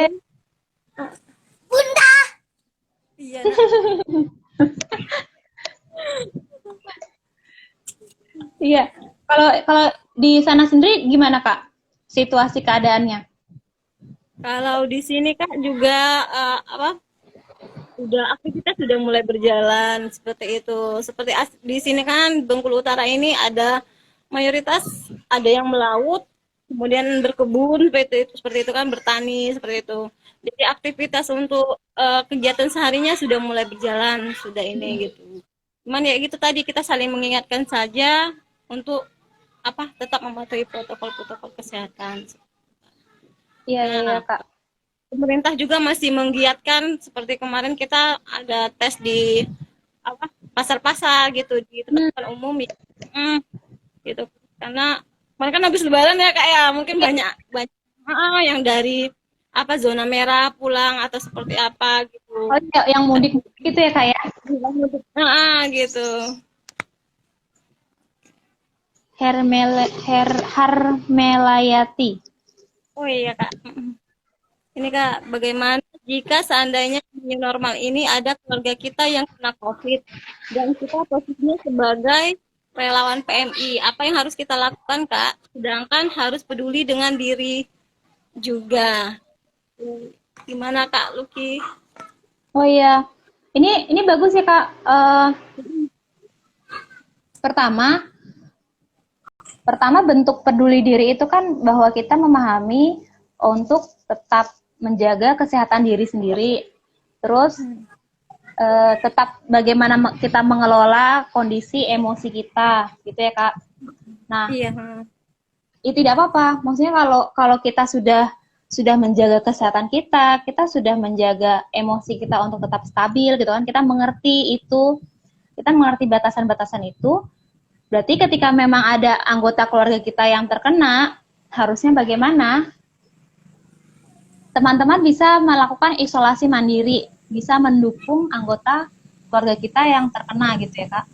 ada- Iya. Nak. Iya. Kalau di sana sendiri gimana Kak? Situasi keadaannya? Kalau di sini Kak juga udah aktivitas sudah mulai berjalan seperti itu. Seperti di sini kan Bengkulu Utara ini ada mayoritas ada yang melaut, kemudian berkebun seperti itu kan, bertani seperti itu. Jadi aktivitas untuk kegiatan seharinya sudah mulai berjalan, sudah ini gitu. Cuman ya gitu tadi kita saling mengingatkan saja untuk tetap mematuhi protokol-protokol kesehatan. Iya, iya, iya Nah, Kak. pemerintah juga masih menggiatkan seperti kemarin kita ada tes di pasar-pasar gitu di tempat umum ya. Gitu karena kemarin kan habis lebaran ya Kak ya, mungkin banyak yang dari zona merah pulang atau seperti apa gitu. Oh, yang mudik gitu ya Kak ya? Gitu. Harmelayati. Oh iya Kak. Ini Kak, bagaimana jika seandainya new normal ini ada keluarga kita yang kena COVID dan kita posisinya sebagai relawan PMI, apa yang harus kita lakukan Kak? Sedangkan harus peduli dengan diri juga. Gimana Kak Luki? Oh iya, ini bagus ya Kak. Pertama bentuk peduli diri itu kan bahwa kita memahami untuk tetap menjaga kesehatan diri sendiri, terus tetap bagaimana kita mengelola kondisi emosi kita, gitu ya Kak. Nah, Iya. itu tidak apa-apa. Maksudnya kalau kita sudah menjaga kesehatan kita sudah menjaga emosi kita untuk tetap stabil, gitu kan. Kita mengerti itu, kita mengerti batasan-batasan itu. Berarti ketika memang ada anggota keluarga kita yang terkena, harusnya bagaimana? Teman-teman bisa melakukan isolasi mandiri, bisa mendukung anggota keluarga kita yang terkena gitu ya Kak.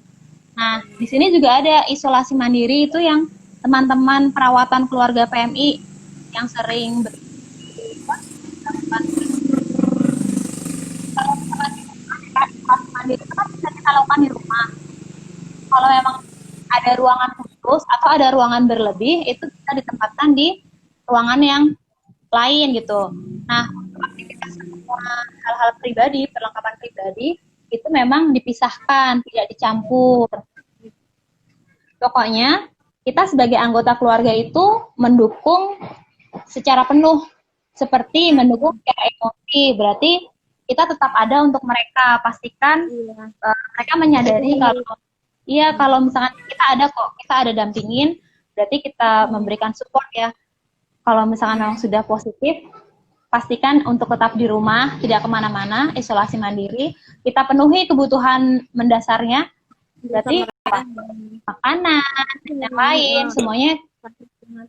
Nah, di sini juga ada isolasi mandiri itu yang teman-teman perawatan keluarga PMI yang sering mandiri itu kan bisa kita lakukan di rumah. Kalau memang ada ruangan khusus atau ada ruangan berlebih, itu bisa ditempatkan di ruangan yang lain gitu. Nah, untuk aktivitas semua hal-hal pribadi, perlengkapan pribadi, itu memang dipisahkan, tidak dicampur. Pokoknya, kita sebagai anggota keluarga itu mendukung secara penuh, seperti mendukung secara emosi. Berarti kita tetap ada untuk mereka. Pastikan mereka menyadari kalau iya, kalau misalkan kita ada kok, kita ada dampingin, berarti kita memberikan support ya. Kalau misalkan memang sudah positif, pastikan untuk tetap di rumah, tidak kemana-mana, isolasi mandiri. Kita penuhi kebutuhan mendasarnya, berarti makanan, yang lain, semuanya,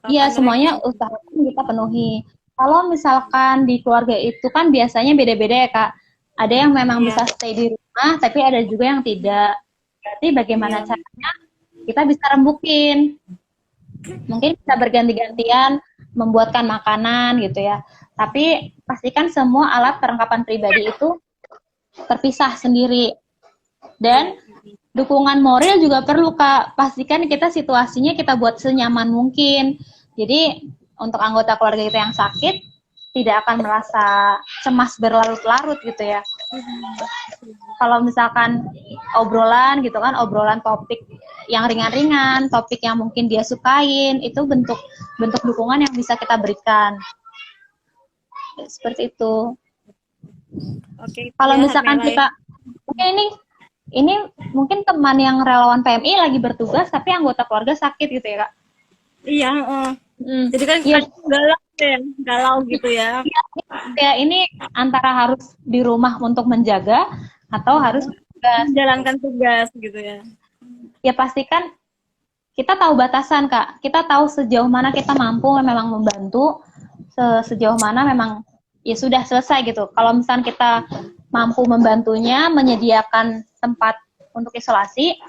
iya semuanya usahakan kita penuhi. Kalau misalkan di keluarga itu kan biasanya beda-beda ya Kak. Ada yang memang bisa stay di rumah, tapi ada juga yang tidak. Berarti bagaimana caranya kita bisa rembukin. Mungkin bisa berganti-gantian membuatkan makanan gitu ya. Tapi pastikan semua alat perlengkapan pribadi itu terpisah sendiri. Dan dukungan moral juga perlu Kak. Pastikan kita situasinya kita buat senyaman mungkin. Jadi untuk anggota keluarga kita yang sakit tidak akan merasa cemas berlarut-larut gitu ya. Kalau misalkan obrolan gitu kan, obrolan topik yang ringan-ringan, topik yang mungkin dia sukain, itu bentuk dukungan yang bisa kita berikan. Seperti itu. Oke. Kalau misalkan kita, oke ini mungkin teman yang relawan PMI lagi bertugas, tapi anggota keluarga sakit gitu ya Kak. Iya, jadi kan galau gitu ya. Ya ini antara harus di rumah untuk menjaga atau harus menjalankan tugas gitu ya. Ya pastikan kita tahu batasan Kak. Kita tahu sejauh mana kita mampu memang membantu, sejauh mana memang ya sudah selesai gitu. Kalau misalnya kita mampu membantunya, menyediakan tempat untuk isolasi,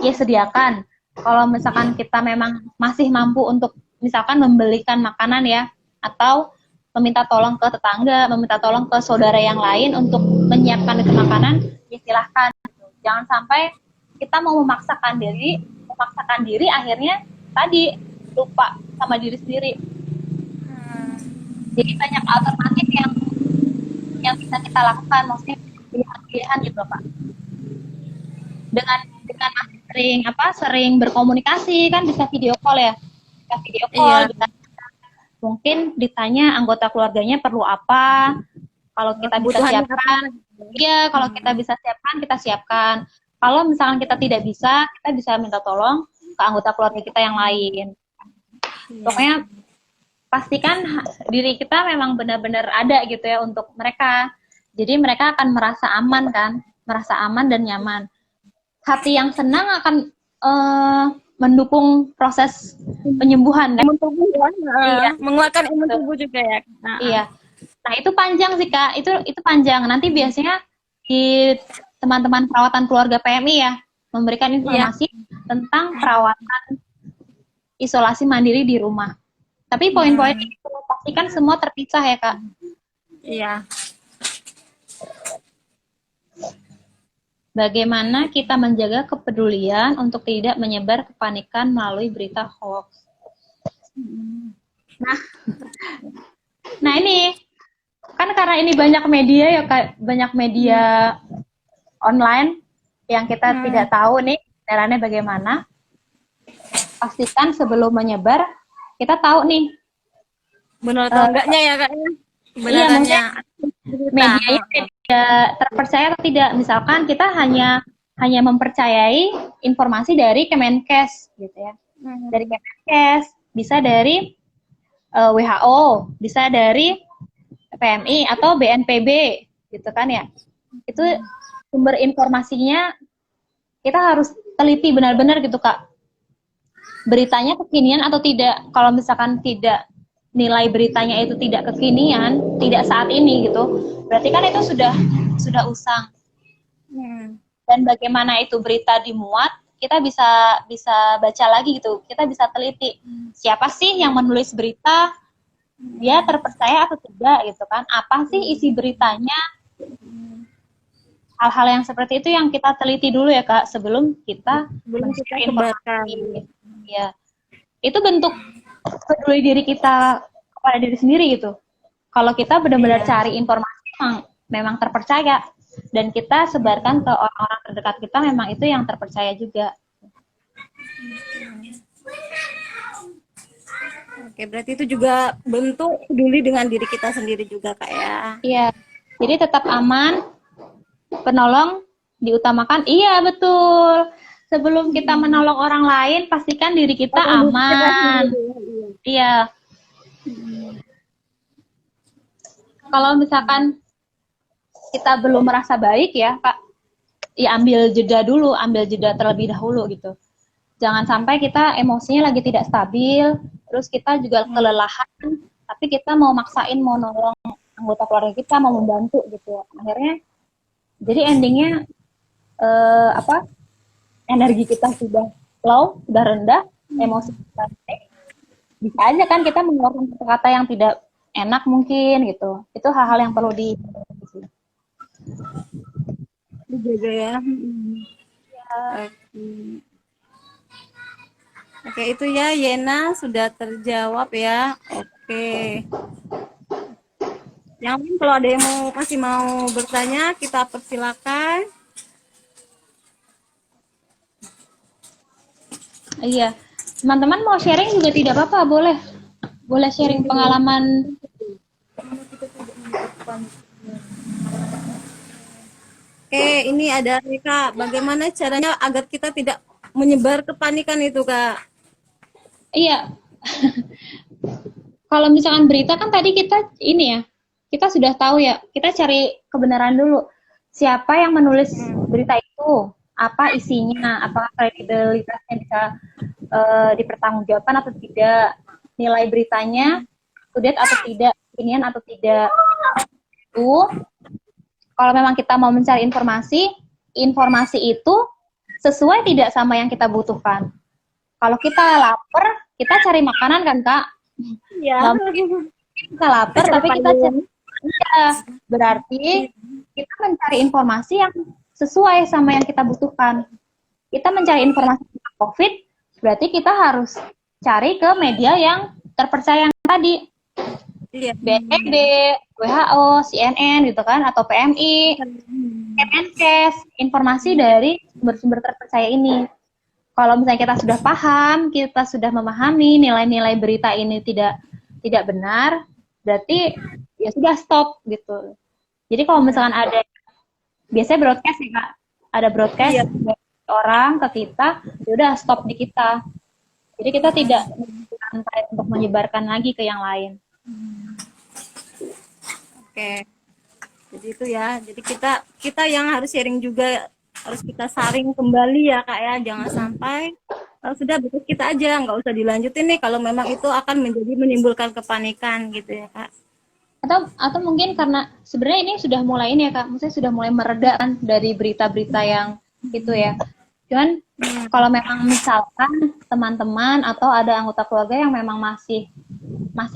ya sediakan. Kalau misalkan kita memang masih mampu untuk misalkan membelikan makanan ya, atau meminta tolong ke tetangga, meminta tolong ke saudara yang lain untuk menyiapkan itu makanan, ya silahkan. Jangan sampai kita mau memaksakan diri akhirnya tadi lupa sama diri sendiri. Jadi banyak alternatif yang bisa kita lakukan, maksudnya pilihan-pilihan gitu Pak. Dengan masih sering berkomunikasi kan, bisa video call ya, bisa mungkin ditanya anggota keluarganya perlu apa, kalau kita bisa siapkan, iya kalau kita bisa siapkan kita siapkan. Kalau misalkan kita tidak bisa, kita bisa minta tolong ke anggota keluarga kita yang lain. Pokoknya pastikan diri kita memang benar-benar ada gitu ya untuk mereka. Jadi mereka akan merasa aman kan, merasa aman dan nyaman. Hati yang senang akan mendukung proses penyembuhan. Imun tubuh ya, menguatkan imun tubuh juga ya. Iya. Nah itu panjang sih Kak, itu panjang. Nanti biasanya di teman-teman perawatan keluarga PMI ya memberikan informasi tentang perawatan isolasi mandiri di rumah. Tapi poin-poin itu pastikan semua terpisah ya Kak. Iya. Bagaimana kita menjaga kepedulian untuk tidak menyebar kepanikan melalui berita hoax. Nah ini kan karena ini banyak media ya Kak, banyak media online yang kita tidak tahu nih caranya bagaimana. Pastikan sebelum menyebar kita tahu nih benar atau enggaknya ya Kak. Iya, medianya tidak terpercaya atau tidak. Misalkan kita hanya mempercayai informasi dari Kemenkes gitu ya. Dari Kemenkes, bisa dari WHO, bisa dari PMI atau BNPB gitu kan ya. Itu sumber informasinya kita harus teliti benar-benar gitu Kak. Beritanya kekinian atau tidak. Kalau misalkan tidak, nilai beritanya itu tidak kekinian, tidak saat ini gitu, berarti kan itu sudah usang. Dan bagaimana itu berita dimuat, kita bisa baca lagi gitu, kita bisa teliti siapa sih yang menulis berita, dia terpercaya atau tidak gitu kan, apa sih isi beritanya. Hal-hal yang seperti itu yang kita teliti dulu ya Kak, sebelum kita informasi. Ya, itu bentuk peduli diri kita kepada diri sendiri gitu. Kalau kita benar-benar cari informasi yang memang terpercaya dan kita sebarkan ke orang-orang terdekat kita, memang itu yang terpercaya juga. Oke, berarti itu juga bentuk peduli dengan diri kita sendiri juga Kak ya. Iya. Jadi tetap aman, penolong diutamakan. Iya, betul. Sebelum kita menolong orang lain, pastikan diri kita Tolong diri kita aman. sendiri, ya, iya. Iya. Kalau misalkan kita belum merasa baik ya, Kak, ya ambil jeda dulu, ambil jeda terlebih dahulu gitu. Jangan sampai kita emosinya lagi tidak stabil, terus kita juga kelelahan, tapi kita mau maksain mau nolong anggota keluarga kita, mau membantu gitu ya. Akhirnya jadi endingnya energi kita sudah low, sudah rendah, emosi kita naik. Bisa aja kan kita mengeluarkan kata-kata yang tidak enak mungkin gitu. Itu hal-hal yang perlu Dijaga ya. Oke. Oke, itu ya Yena sudah terjawab ya. Oke. Yang lain kalau ada yang masih mau bertanya, kita persilakan. Iya. Teman-teman mau sharing juga tidak apa-apa, boleh. Boleh sharing pengalaman. Oke, ini ada nih Kak. Bagaimana caranya agar kita tidak menyebar kepanikan itu Kak? Iya. Kalau misalkan berita kan tadi kita ini ya, kita sudah tahu ya, kita cari kebenaran dulu. Siapa yang menulis berita itu? Apa isinya? Apakah kredibilitasnya bisa dipertanggungjawabkan atau tidak? Nilai beritanya, update atau tidak? Opinion atau tidak? Itu kalau memang kita mau mencari informasi, informasi itu sesuai tidak sama yang kita butuhkan. Kalau kita lapar, kita cari makanan kan Kak? Iya. Nggak mungkin kita lapar, tapi kita cari. Ya, berarti kita mencari informasi yang sesuai sama yang kita butuhkan. Kita mencari informasi tentang COVID, berarti kita harus cari ke media yang terpercaya yang tadi. Iya. BNPB, WHO, CNN gitu kan, atau PMI, Kemenkes, informasi dari sumber-sumber terpercaya ini. Kalau misalnya kita sudah paham, kita sudah memahami nilai-nilai berita ini tidak benar, berarti ya sudah stop gitu. Jadi kalau misalkan ada, biasanya broadcast ya Kak, ada broadcast dari orang ke kita, ya udah stop di kita. Jadi kita tidak santai untuk menyebarkan lagi ke yang lain. Oke. Jadi itu ya. Jadi kita yang harus sharing juga, harus kita saring kembali ya Kak ya. Jangan sampai sudah betul kita aja, nggak usah dilanjutin nih kalau memang itu akan menimbulkan kepanikan gitu ya Kak. Atau mungkin karena sebenarnya ini sudah mulai ini ya Kak, maksudnya sudah mulai mereda kan dari berita-berita yang itu ya. Cuman kalau memang misalkan teman-teman atau ada anggota keluarga yang memang masih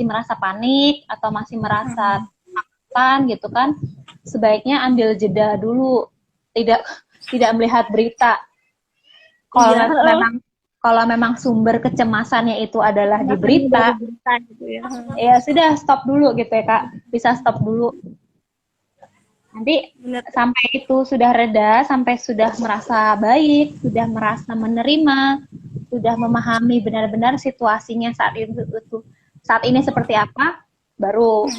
merasa panik atau masih merasa takutan gitu kan, sebaiknya ambil jeda dulu, tidak melihat berita. Kalau memang sumber kecemasannya itu adalah di berita, gitu ya. Ya sudah stop dulu gitu ya Kak, bisa stop dulu. Nanti sampai itu sudah reda, sampai sudah merasa baik, sudah merasa menerima, sudah memahami benar-benar situasinya saat ini seperti apa, baru.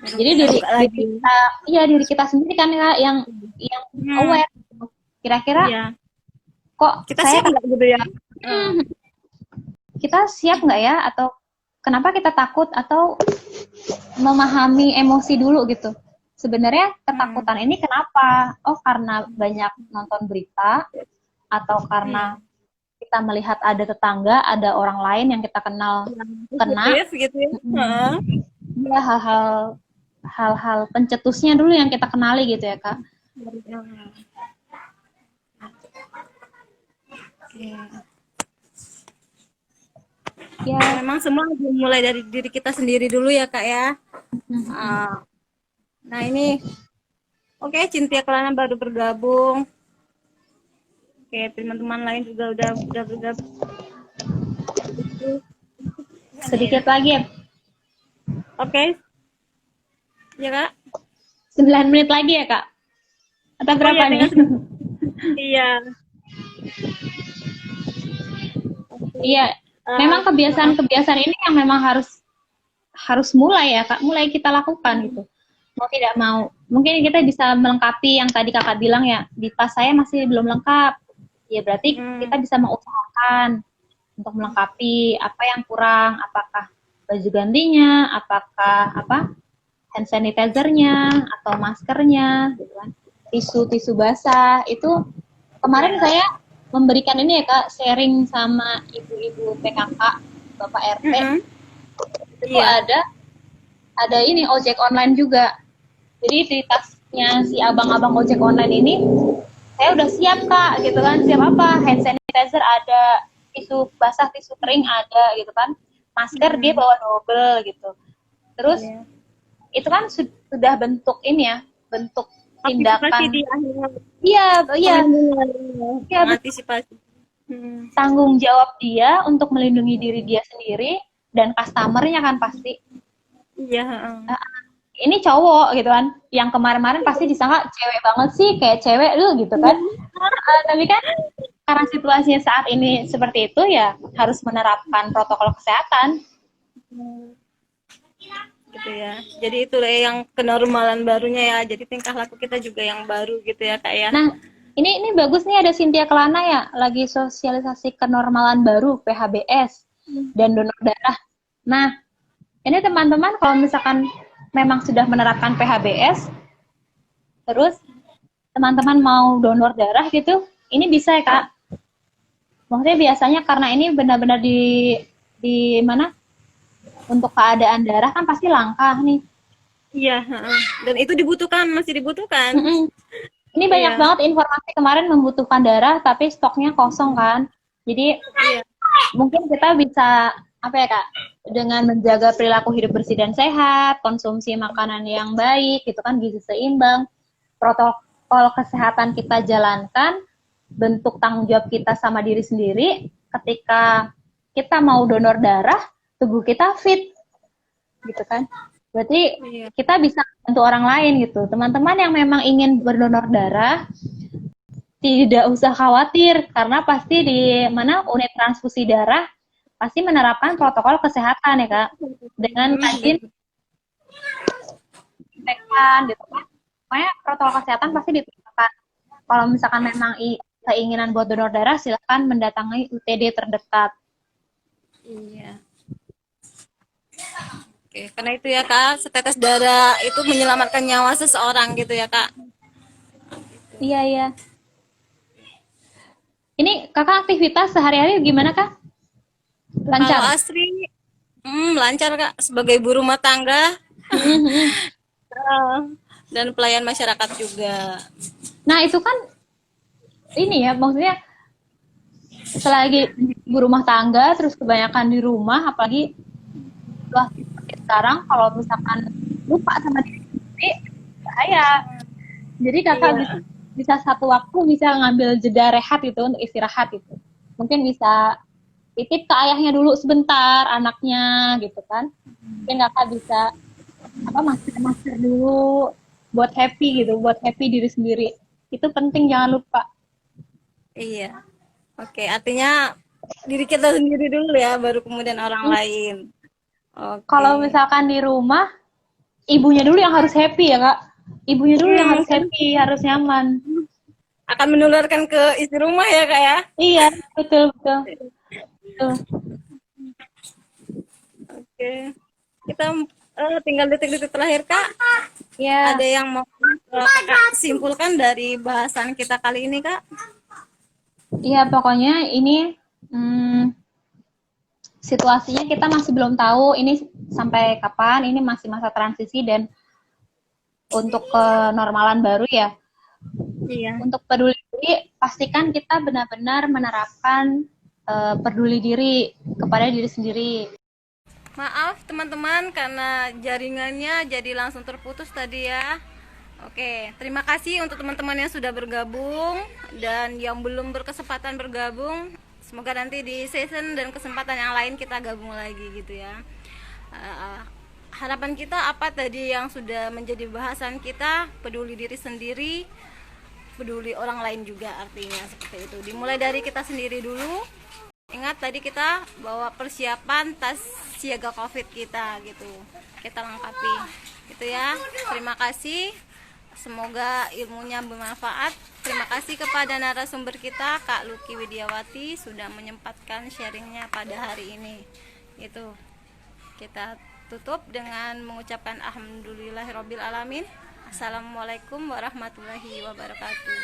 Jadi diri kita sendiri kan Kak yang aware. Kira-kira kok kita siap nggak gitu ya? Kita siap nggak ya? Atau kenapa kita takut? Atau memahami emosi dulu gitu. Sebenarnya ketakutan ini kenapa? Oh karena banyak nonton berita, atau karena kita melihat ada tetangga, ada orang lain yang kita kenal kena. Gitu ya. Ya hal-hal pencetusnya dulu yang kita kenali gitu ya Kak. Ya memang semua dimulai dari diri kita sendiri dulu ya Kak ya. Nah ini oke, Cynthia Kelana baru bergabung. Oke, teman-teman lain juga udah bergabung. Sedikit lagi ya. Oke. Ya Kak. 9 menit lagi ya Kak. Atau berapa nih? Iya. Iya. Memang kebiasaan ini yang memang harus mulai ya Kak, mulai kita lakukan gitu. mau tidak mau. Mungkin kita bisa melengkapi yang tadi kakak bilang ya, di tas saya masih belum lengkap. Ya berarti kita bisa mengusahakan untuk melengkapi apa yang kurang, apakah baju gantinya, apakah hand sanitizer-nya atau maskernya, gitu kan. Tisu basah itu kemarin saya memberikan ini ya Kak, sharing sama ibu-ibu PKK, Bapak RT. Itu ada ini ojek online juga. Jadi di tasnya si abang-abang ojek online ini saya udah siap Kak, gitu kan. Siap apa? Hand sanitizer ada, tisu basah, tisu kering ada, gitu kan. Masker dia bawa double gitu. Terus itu kan sudah bentuk ini ya, bentuk tindakan. Iya, antisipasi. Tanggung jawab dia untuk melindungi diri dia sendiri dan customernya kan pasti. Iya. Ini cowok gitu kan, yang kemarin-kemarin pasti disangka cewek banget sih, kayak cewek lu gitu kan. Tapi kan karena situasinya saat ini seperti itu ya harus menerapkan protokol kesehatan. Gitu ya. Jadi itu yang kenormalan barunya ya. Jadi tingkah laku kita juga yang baru gitu ya Kak ya. Nah, ini bagus nih ada Cynthia Kelana ya, lagi sosialisasi kenormalan baru PHBS dan donor darah. Nah, ini teman-teman kalau misalkan memang sudah menerapkan PHBS, terus teman-teman mau donor darah gitu, ini bisa ya Kak. Maksudnya biasanya karena ini benar-benar di mana untuk keadaan darah kan pasti langka nih. Iya. Dan itu dibutuhkan, masih dibutuhkan. Ini banyak banget informasi kemarin membutuhkan darah, tapi stoknya kosong kan. Jadi mungkin kita bisa apa ya Kak, dengan menjaga perilaku hidup bersih dan sehat, konsumsi makanan yang baik, gitu kan, gizi seimbang, protokol kesehatan kita jalankan, bentuk tanggung jawab kita sama diri sendiri, ketika kita mau donor darah, tubuh kita fit, gitu kan. Berarti kita bisa bantu orang lain gitu. Teman-teman yang memang ingin berdonor darah, tidak usah khawatir, karena pasti di mana unit transfusi darah pasti menerapkan protokol kesehatan ya Kak, dengan rajin disinfektan gitu kan. Pokoknya protokol kesehatan pasti diterapkan. Kalau misalkan memang keinginan buat donor darah, silakan mendatangi UTD terdekat. Iya. Oke, karena itu ya Kak, setetes darah itu menyelamatkan nyawa seseorang gitu ya Kak. Iya. Ini Kakak aktivitas sehari-hari gimana Kak? Lancar? Kalau Asri, lancar Kak, sebagai ibu rumah tangga dan pelayan masyarakat juga. Nah itu kan ini ya, maksudnya selagi ibu rumah tangga terus kebanyakan di rumah, apalagi seperti sekarang, kalau misalkan lupa sama diri sendiri bahaya. Jadi Kakak bisa satu waktu bisa ngambil jeda rehat itu untuk istirahat itu. Mungkin bisa titip ke ayahnya dulu sebentar, anaknya gitu kan. Mungkin Kakak bisa masker dulu buat happy gitu, buat happy diri sendiri. Itu penting, jangan lupa. Iya. Oke, artinya diri kita sendiri dulu ya, baru kemudian orang lain. Oke. Kalau misalkan di rumah, ibunya dulu yang harus happy ya Kak. Ibunya dulu yang harus happy, harus nyaman. Akan menularkan ke istri rumah ya Kak ya? Iya, betul. Oke. Kita tinggal detik-detik terakhir Kak. Ya. Ada yang mau Kakak simpulkan dari bahasan kita kali ini Kak? Iya, pokoknya ini situasinya kita masih belum tahu ini sampai kapan, ini masih masa transisi dan untuk kenormalan baru ya. Iya. Untuk peduli diri, pastikan kita benar-benar menerapkan peduli diri kepada diri sendiri. Maaf teman-teman karena jaringannya jadi langsung terputus tadi ya. Oke, terima kasih untuk teman-teman yang sudah bergabung dan yang belum berkesempatan bergabung. Semoga nanti di season dan kesempatan yang lain kita gabung lagi gitu ya. Harapan kita apa tadi yang sudah menjadi bahasan kita, peduli diri sendiri, peduli orang lain juga, artinya seperti itu. Dimulai dari kita sendiri dulu. Ingat tadi kita bawa persiapan tas siaga COVID kita gitu. Kita lengkapi. Itu ya. Terima kasih. Semoga ilmunya bermanfaat. Terima kasih kepada narasumber kita Kak Lucky Widiawati sudah menyempatkan sharingnya pada hari ini. Itu kita tutup dengan mengucapkan alhamdulillahirabbil alamin. Assalamualaikum warahmatullahi wabarakatuh.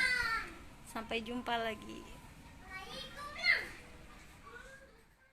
Sampai jumpa lagi.